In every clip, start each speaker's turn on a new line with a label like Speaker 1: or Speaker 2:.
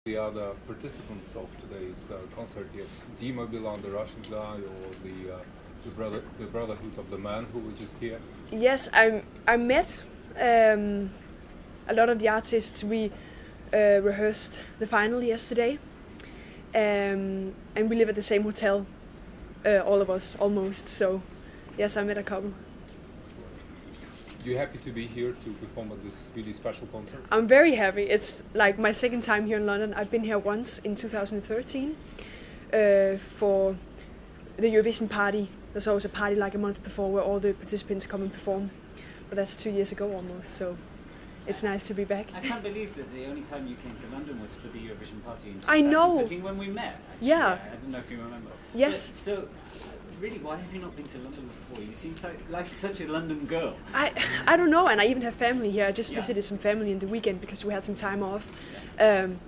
Speaker 1: The other participants of today's concert yet? Dima Bilan, the Russian guy, or the Brotherhood of the Man who were just here?
Speaker 2: Yes, I met a lot of the artists. We rehearsed the final yesterday, and we live at the same hotel, all of us almost. So yes, I met a couple.
Speaker 1: You happy to be here to perform at this really special concert?
Speaker 2: I'm very happy. It's like my second time here in London. I've been here once in 2013 for the Eurovision party. There's always a party like a month before where all the participants come and perform. But that's 2 years ago almost, so it's nice to be back.
Speaker 3: I can't believe that the only time you came to London was for the Eurovision party in 2013
Speaker 2: I know.
Speaker 3: when we met. Actually.
Speaker 2: Yeah.
Speaker 3: I don't know if you remember.
Speaker 2: Yes.
Speaker 3: But, so, really, why have you not been to London before? You seem like such a London girl.
Speaker 2: I don't know, and I even have family here. I just visited some family in the weekend because we had some time off. And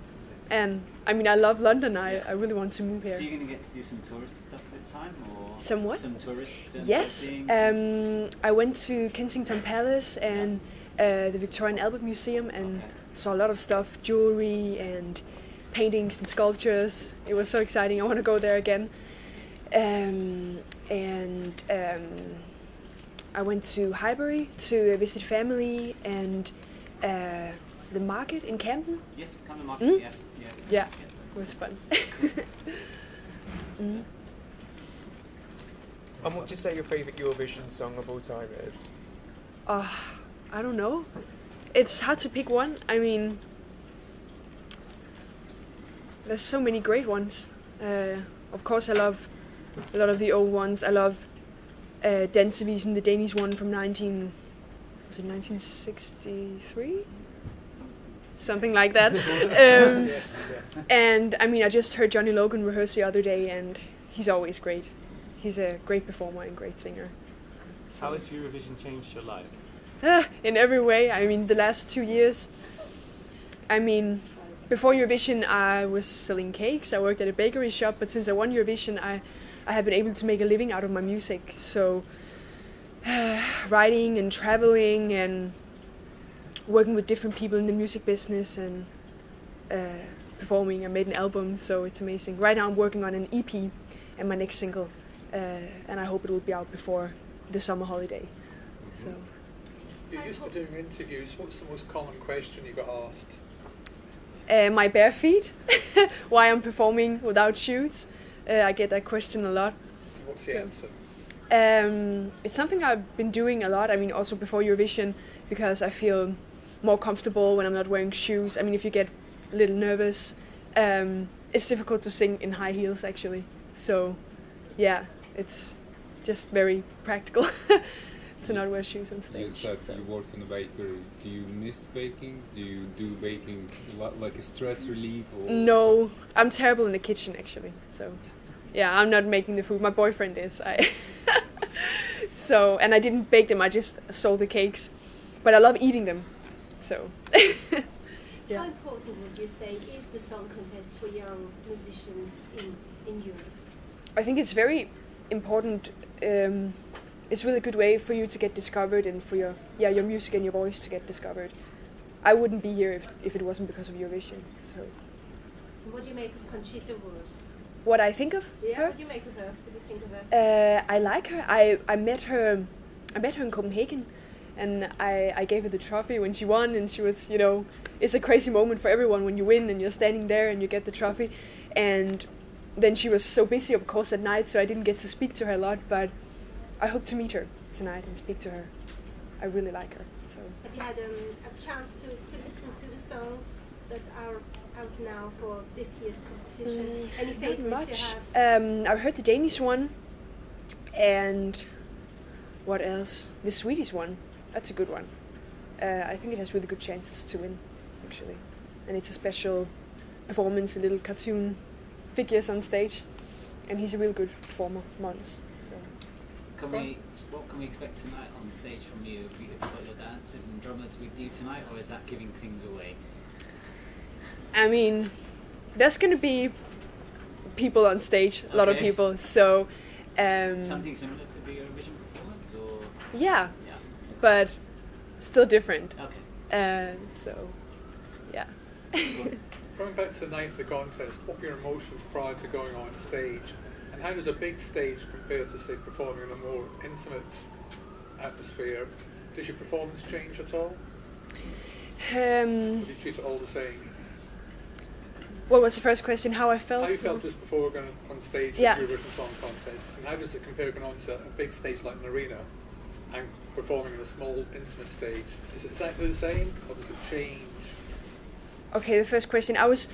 Speaker 2: I mean, I love London. I really want to move here.
Speaker 3: So you're going to get to do some tourist stuff this time? Or
Speaker 2: some what?
Speaker 3: Some tourist
Speaker 2: yes. I went to Kensington Palace and the Victoria and Albert Museum and saw a lot of stuff, jewelry and paintings and sculptures. It was so exciting. I want to go there again. I went to Highbury to visit family and the market in Camden.
Speaker 3: Yes, Camden Market,
Speaker 2: Yeah, it was fun.
Speaker 4: And what would you say your favourite Eurovision song of all time is?
Speaker 2: I don't know. It's hard to pick one. I mean, there's so many great ones. Of course, I love a lot of the old ones. I love Dansevision, the Danish one from 1963? Something like that. And I mean, I just heard Johnny Logan rehearse the other day, and he's always great. He's a great performer and great singer. So.
Speaker 5: How has Eurovision changed your life?
Speaker 2: In every way. I mean, the last 2 years. I mean, before Eurovision, I was selling cakes. I worked at a bakery shop, but since I won Eurovision, I have been able to make a living out of my music. So, writing and traveling and working with different people in the music business and performing. I made an album, so it's amazing. Right now I'm working on an EP and my next single, and I hope it will be out before the summer holiday. So.
Speaker 6: You're used to doing interviews. What's the most common question you got asked?
Speaker 2: My bare feet. Why I'm performing without shoes. I get that question a lot.
Speaker 6: What's the answer?
Speaker 2: It's something I've been doing a lot. I mean, also before Eurovision, because I feel more comfortable when I'm not wearing shoes. I mean, if you get a little nervous, it's difficult to sing in high heels, actually. So, yeah, it's just very practical to not wear shoes on stage.
Speaker 1: You said you work in a bakery. Do you miss baking? Do you do baking like a stress relief? Or
Speaker 2: no,
Speaker 1: something?
Speaker 2: I'm terrible in the kitchen, actually. So, yeah, I'm not making the food. My boyfriend is. So, and I didn't bake them. I just sold the cakes, but I love eating them. So, yeah.
Speaker 7: How important would you say is the song contest for young musicians in Europe?
Speaker 2: I think it's very important. It's a really good way for you to get discovered and for your music and your voice to get discovered. I wouldn't be here if it wasn't because of Eurovision. So.
Speaker 7: What do you make of Conchita Wurst?
Speaker 2: What I think of her?
Speaker 7: What do you make of her? What do you think of her?
Speaker 2: I like her. I met her in Copenhagen, and I gave her the trophy when she won, and she was, it's a crazy moment for everyone when you win and you're standing there and you get the trophy. And then she was so busy, of course, at night, so I didn't get to speak to her a lot, but I hope to meet her tonight and speak to her. I really like her. So.
Speaker 7: Have you had a chance to listen to the songs that are out now for this year's competition? Any favorites you have?
Speaker 2: I've heard the Danish one, and what else? The Swedish one. That's a good one. I think it has really good chances to win, actually. And it's a special performance, a little cartoon figures on stage, and he's a real good performer, Mons. So.
Speaker 3: What can we expect tonight on stage from you? Have you got your dancers and drummers with you tonight, or is that giving things away?
Speaker 2: I mean, there's going to be people on stage, a lot of people, so...
Speaker 3: Something similar to the Eurovision performance, or...?
Speaker 2: Yeah, but still different.
Speaker 3: Okay.
Speaker 2: So, yeah.
Speaker 6: Going back to the night of the contest, what were your emotions prior to going on stage? And how does a big stage compare to, say, performing in a more intimate atmosphere? Does your performance change at all? Or do you treat it all the same?
Speaker 2: What was the first question? How I felt?
Speaker 6: How you felt just before going on stage
Speaker 2: Yeah.
Speaker 6: at the Eurovision Song Contest, and how does it compare going on to a big stage like an arena and performing on a small, intimate stage? Is it exactly the same, or does it change?
Speaker 2: Okay, the first question. I was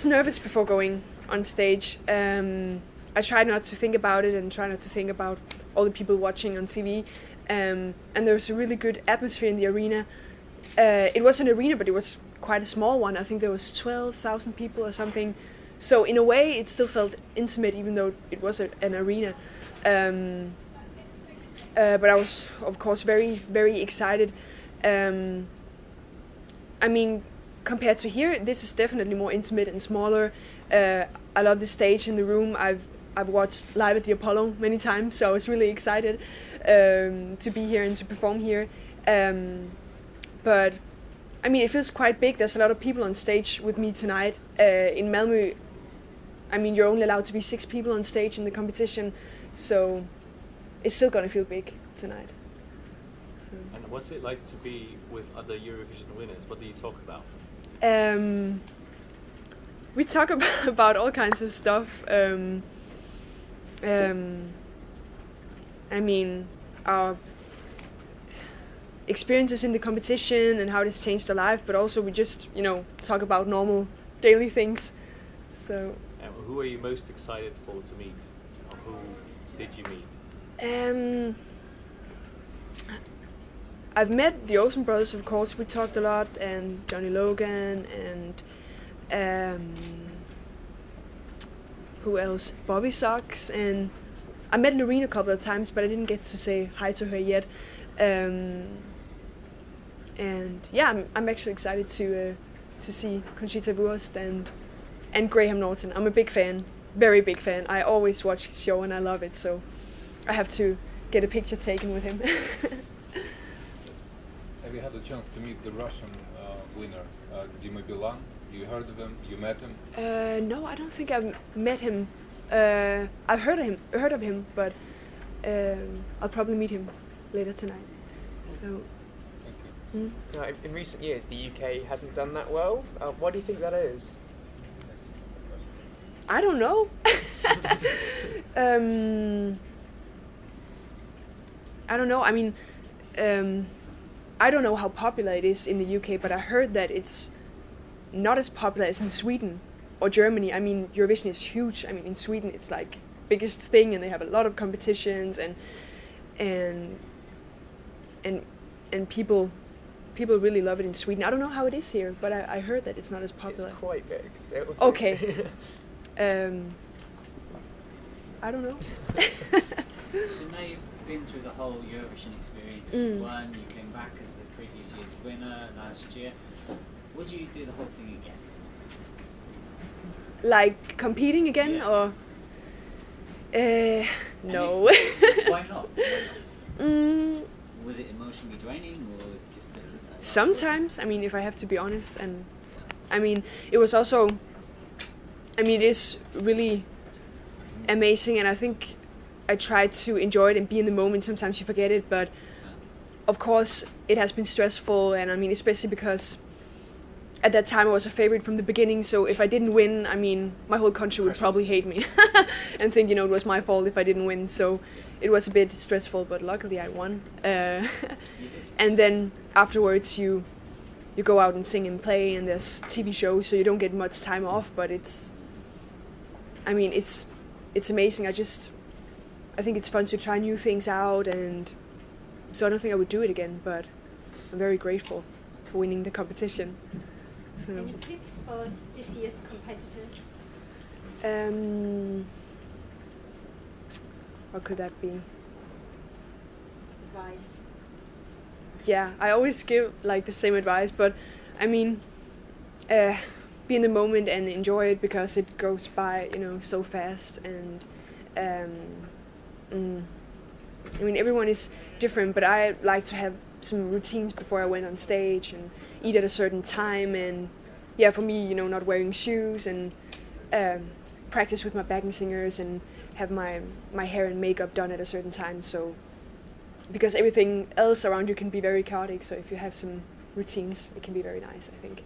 Speaker 2: nervous before going on stage. I tried not to think about it and try not to think about all the people watching on TV. And there was a really good atmosphere in the arena. It was an arena, but it was quite a small one. I think there was 12,000 people or something. So in a way, it still felt intimate, even though it was an arena. But I was, of course, very, very excited. I mean, compared to here, this is definitely more intimate and smaller. I love the stage and the room. I've watched live at the Apollo many times, so I was really excited to be here and to perform here. But I mean, it feels quite big. There's a lot of people on stage with me tonight. In Malmö, I mean, you're only allowed to be 6 people on stage in the competition, so it's still gonna feel big tonight. So.
Speaker 5: And what's it like to be with other Eurovision winners? What do you talk about?
Speaker 2: We talk about all kinds of stuff. I mean, our experiences in the competition and how this changed our life, but also we just, talk about normal daily things. So.
Speaker 5: And who are you most excited for to meet? Or who did you meet?
Speaker 2: I've met the Olsen brothers, of course. We talked a lot, and Johnny Logan, and who else? Bobby Socks, and I met Loreen a couple of times, but I didn't get to say hi to her yet. And yeah, I'm actually excited to see Conchita Wurst and Graham Norton. I'm a big fan, very big fan. I always watch his show and I love it, so I have to get a picture taken with him.
Speaker 1: Have you had a chance to meet the Russian winner, Dima Bilan? You heard of him? You met him?
Speaker 2: No, I don't think I've met him. I've heard of him, but I'll probably meet him later tonight. So.
Speaker 1: Thank you.
Speaker 4: In recent years, the UK hasn't done that well. Why do you think that is?
Speaker 2: I don't know. I don't know. I mean, I don't know how popular it is in the UK, but I heard that it's not as popular as in Sweden or Germany. I mean, Eurovision is huge. I mean, in Sweden it's like biggest thing, and they have a lot of competitions, and people really love it in Sweden. I don't know how it is here, but I heard that it's not as popular.
Speaker 4: It's quite big still.
Speaker 2: Okay. I don't know.
Speaker 3: So now you've been through the whole Eurovision experience. You won, you came back as the previous year's winner last year. Would you do the whole thing again?
Speaker 2: Like competing again,
Speaker 3: Yeah.
Speaker 2: or? No.
Speaker 3: Why not? Was it emotionally draining, or was it just
Speaker 2: Sometimes, I mean, if I have to be honest, and I mean, it was also, I mean, it is really amazing, and I think I try to enjoy it and be in the moment. Sometimes you forget it, but of course it has been stressful, and I mean, especially because at that time I was a favorite from the beginning, so if I didn't win, I mean, my whole country would probably hate me and think, it was my fault if I didn't win, so it was a bit stressful, but luckily I won. And then afterwards you go out and sing and play, and there's TV shows, so you don't get much time off, but it's amazing. I think it's fun to try new things out, and so I don't think I would do it again, but I'm very grateful for winning the competition. So.
Speaker 7: Any tips for this year's competitors?
Speaker 2: What could that be?
Speaker 7: Advice.
Speaker 2: Yeah, I always give like the same advice, but I mean, be in the moment and enjoy it, because it goes by, so fast, and I mean, everyone is different, but I like to have some routines before I went on stage, and eat at a certain time, and yeah, for me, not wearing shoes and practice with my backing singers and have my hair and makeup done at a certain time. So because everything else around you can be very chaotic, so if you have some routines, it can be very nice, I think.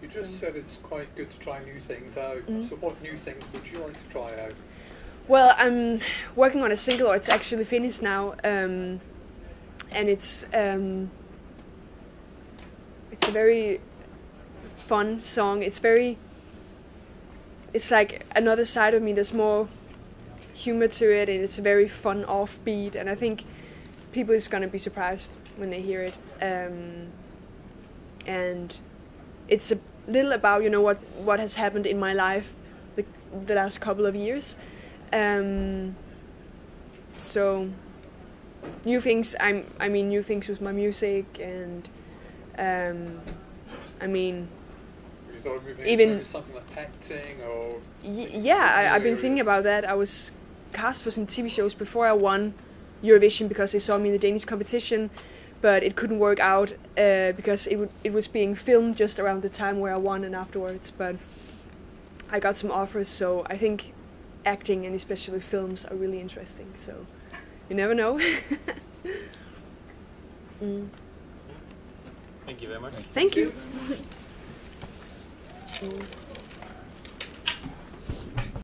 Speaker 6: You just said it's quite good to try new things out. So what new things would you like to try out?
Speaker 2: Well, I'm working on a single, or it's actually finished now, and it's a very fun song. It's like another side of me. There's more humor to it, and it's a very fun offbeat, and I think people is gonna be surprised when they hear it. And it's a little about what has happened in my life the last couple of years. So new things. I mean new things with my music, and I mean even
Speaker 6: something like acting or
Speaker 2: I've been thinking about that. I was cast for some TV shows before I won Eurovision because they saw me in the Danish competition, but it couldn't work out because it was being filmed just around the time where I won and afterwards. But I got some offers, so I think acting and especially films are really interesting. So you never know.
Speaker 5: Thank you very much.
Speaker 2: Thank you.